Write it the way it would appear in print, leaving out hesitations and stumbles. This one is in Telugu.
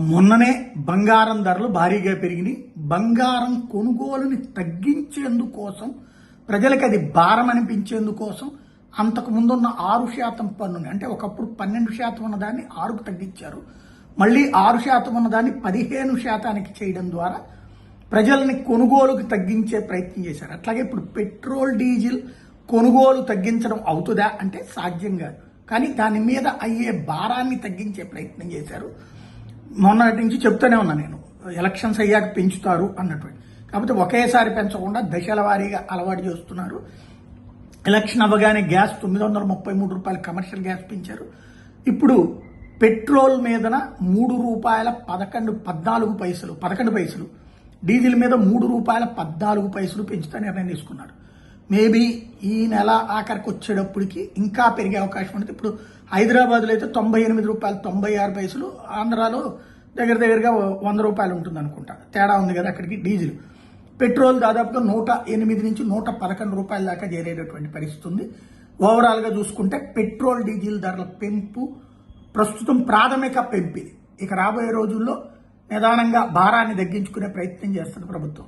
మొన్ననే బంగారం ధరలు భారీగా పెరిగినాయి. బంగారం కొనుగోలుని తగ్గించేందుకోసం, ప్రజలకు అది భారం అనిపించేందుకోసం అంతకు ముందున్న 6% పన్నుని, అంటే ఒకప్పుడు 12% ఉన్నదాన్ని 6కు తగ్గించారు. మళ్ళీ 6% ఉన్నదాన్ని 15% చేయడం ద్వారా ప్రజల్ని కొనుగోలుకు తగ్గించే ప్రయత్నం చేశారు. అట్లాగే ఇప్పుడు పెట్రోల్ డీజిల్ కొనుగోలు తగ్గించడం అవుతుందా అంటే సాధ్యం కాదు. కానీ దాని మీద అయ్యే భారాన్ని తగ్గించే ప్రయత్నం చేశారు. మొన్నటి నుంచి చెప్తూనే ఉన్నా నేను, ఎలక్షన్స్ అయ్యాక పెంచుతారు అన్నటువంటి. కాకపోతే ఒకేసారి పెంచకుండా దశల వారీగా అలవాటు చేస్తున్నారు. ఎలక్షన్ అవ్వగానే గ్యాస్ 933 రూపాయలు కమర్షియల్ గ్యాస్ పెంచారు. ఇప్పుడు పెట్రోల్ మీదన ₹3.11 పైసలు, డీజిల్ మీద ₹3.14 పెంచుతా నిర్ణయం తీసుకున్నారు. మేబీ ఈ నెల ఆఖరికి వచ్చేటప్పటికి ఇంకా పెరిగే అవకాశం ఉంటుంది. ఇప్పుడు హైదరాబాద్లో అయితే ₹98.96, ఆంధ్రాలో దగ్గరగా ₹100 ఉంటుంది అనుకుంటా. తేడా ఉంది కదా అక్కడికి. డీజిల్, పెట్రోల్ దాదాపుగా 108 నుంచి ₹111 దాకా చేరేటటువంటి పరిస్థితి ఉంది. ఓవరాల్గా చూసుకుంటే పెట్రోల్ డీజిల్ ధరల పెంపు ప్రస్తుతం ప్రాథమిక పెంపు. ఇక రాబోయే రోజుల్లో నిదానంగా భారాన్ని తగ్గించుకునే ప్రయత్నం చేస్తుంది ప్రభుత్వం.